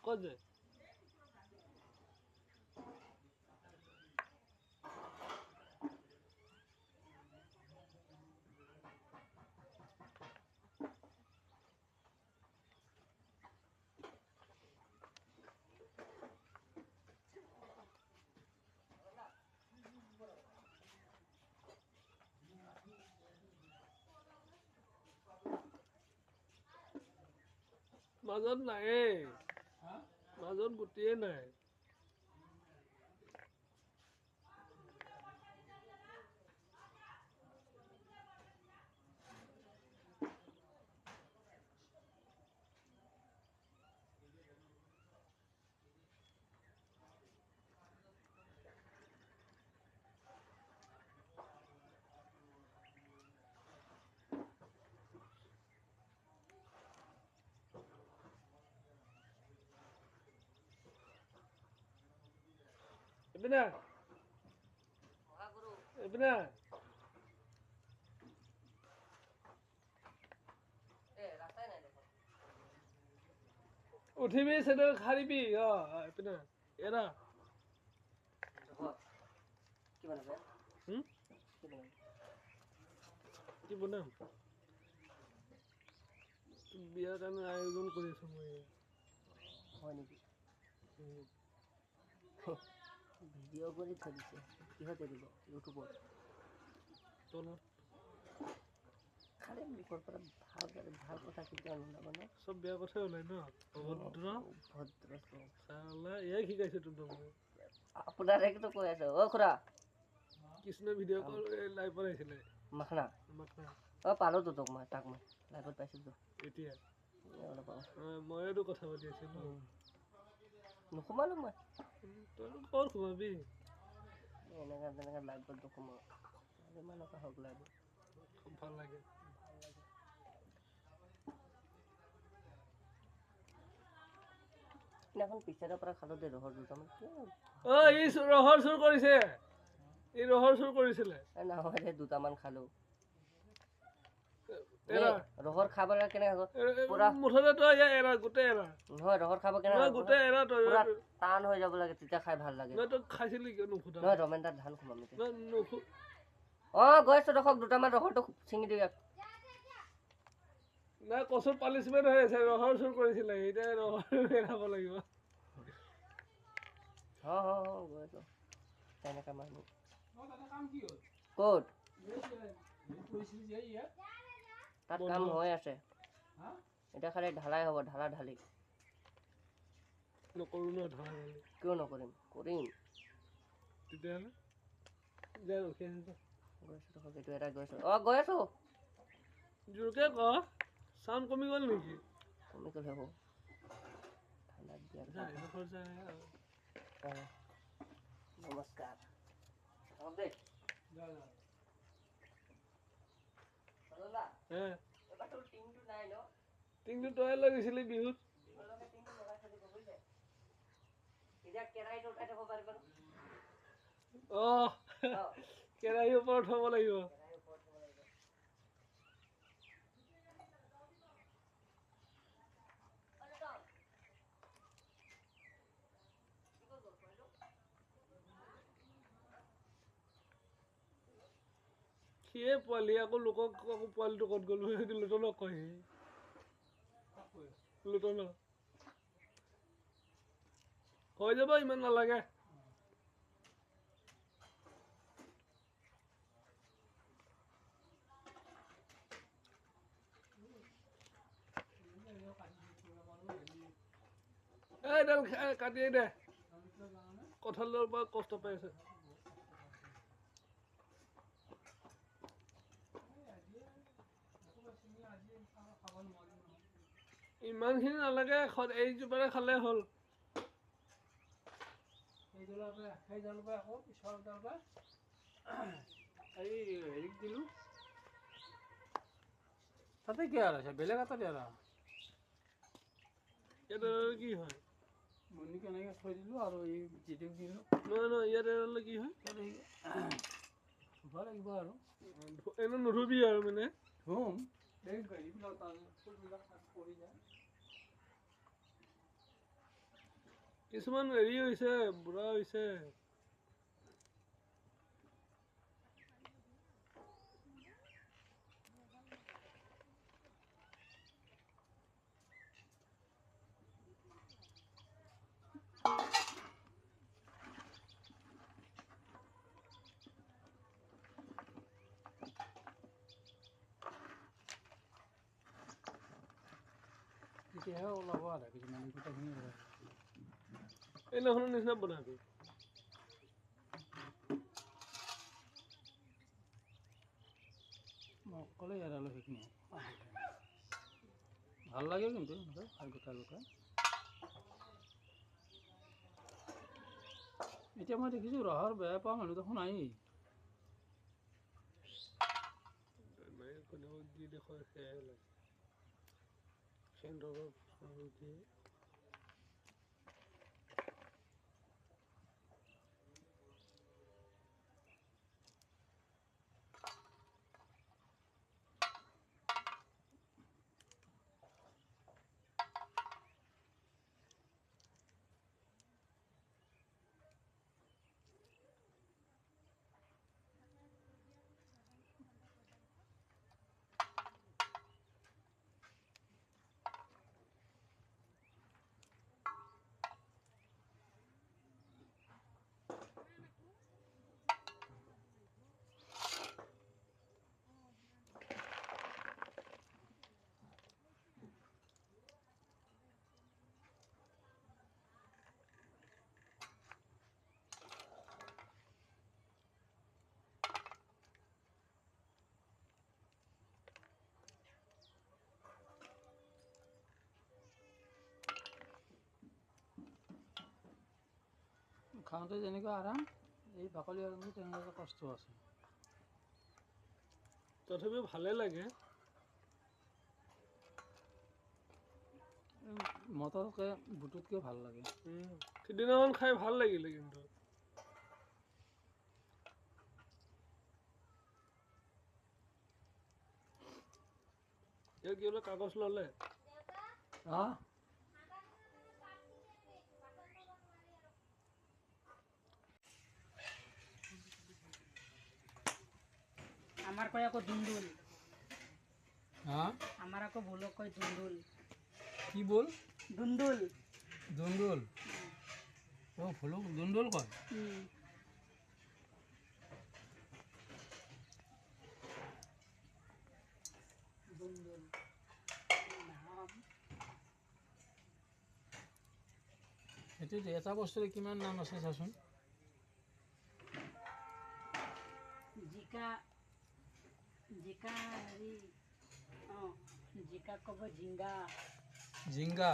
ক'ত যায় মাজত নাই মাজত গোটেই নাই Ibna Ibna উঠিবি সেটা খারিবি Ibna এরা কি বানাবে কি বনাম বিয়াৰ কাৰণে আয়োজন কৰিছো মই হয় নেকি ভিডিঅ' কৰি থৈছে কিহত দিব ইউটিউবত তলত খালি মুখৰ পৰা ভাল কথা কেতিয়া ওলাব ন সব বেয়া কথাই ওলাই ন ভদ্ৰ চালা এই শিকাইছে তোক আপোনাৰ একটো কৈ আছে অ খুৰা কৃষ্ণ ভিডিঅ' কল লাইভ আহিছিলে মাখনা পালো তো তোক মই তাক মই লাইভত পাইছিলো এতিয়া মইতো কথা পাতি আছিলো নুসুমালো মই তই ক'ত সোমাবি এনেকা লাইভত নুসুমাও ইমানকা হওক লাইভ খুব ভাল লাগে এখন পিছাৰৰ পৰা খালো দে ৰহৰ দুটামান ই ৰহৰ চুৰ কৰিছে ই ৰহৰ চুৰ কৰিছিলে নহয় দে দুটামান খালো এৰা ৰহৰ খাবলৈ কেনেকৈ পুৰা মুঠতে তই এৰা গোটেই এৰা নহয় ৰহৰ খাব কেনেকৈ গোটেই এৰা তই পুৰা টান হৈ যাব লাগে তেতিয়া খাই ভাল লাগে তই খাইছিলি কিয় নুখুটা নহয় ৰমেন তাত ধান খুমাম নুখু গৈছো ৰখক দুটামান ৰহৰটো ছিঙি দিয়ক নাই কচুৰ পানিচমেণ্ট হৈ আছে ৰহৰ চুৰ কৰিছিলে এতিয়া ৰহৰ এৰাব লাগিব গৈছো তেনেকা মানুহ ক'ত তাত কাম হৈ আছে এতিয়া খালি ঢালাই হ'ব ঢালি নকৰো ন ঢালাই কিয় নকৰিম কৰিম তেতিয়াহ'লে যা ৰখি আছো গৈছো এটা গৈছো গৈ আছো জোৰকে ক চাউণ্ড কমি গ'ল নেকি কমি গ'ল হ'ব নমস্কাৰ টিংটো তই লৈ গৈছিলি বিহুত কেৰাহীৰ ওপৰত থব লাগিব সিয়ে পোৱালি আকৌ লোকক আকৌ পোৱালিটো ক'ত গ'ল লুটনক কয় লুটন হৈ যাব ইমান নালাগে এইডাল কাটিয়ে দে কঁঠালৰ পৰা কষ্ট পাই আছে ইমানখিনি নালাগে এইজোপাৰে খালে হ'ল হেৰিক দিলোঁ তাতে কি আৰু আছে বেলেগ এটা দিয়া ইয়াত কি হয় মণিক এনেকৈ থৈ দিলোঁ আৰু এই জিটিক দিলোঁ নহয় ইয়াত এৰালে কি হয় ধুব লাগিব আৰু এনে নুধুবি আৰু মানে ধুম এইবিলাক ফুলবিলাক পৰি যায় কিছুমান হেৰি হৈছে বুঢ়া হৈছে। তেতিয়াহে ওলাব আধা কেজি মান গোটেইখিনি ওলাব। এইদিনাখনৰ নিচিনা বনাবি। মই অকলে এৰালো সেইখিনি ভাল লাগে কিন্তু খাই গোটা গোটা। এতিয়া মই দেখিছোঁ ৰহাৰ বেয়া পোৱা মানুহ দেখোন নায়েই। কোনেও যি দেখোঁ সেয়াই লাগে। সেন্দৰৰ দিয়ে। খাওঁতে যেনেকুৱা আৰাম, এই বাকলি আৰামটো তেনেকুৱা কষ্ট আছে। তথাপিও ভালে লাগে। মটৰতকৈ বুটতকৈ ভাল লাগে। সিদিনাখন খাই ভাল লাগিলে কিন্তু। ইয়াৰ কি বোলে কাগজ ল'লে? আমার কয় আকৌ দুন্দুল। হ্যাঁ আমার আকৌ ভুলক কয় দুন্দুল। কি বল? দুন্দুল। দুন্দুল। ও ফুলক দুন্দুল কয়। দুন্দুল। এইটো এটা বস্তুৰে কিমান নাম আছে চাচোন। জিকা জিকা হেৰি জিকা ক'ব ঝিংগা। জিংগা।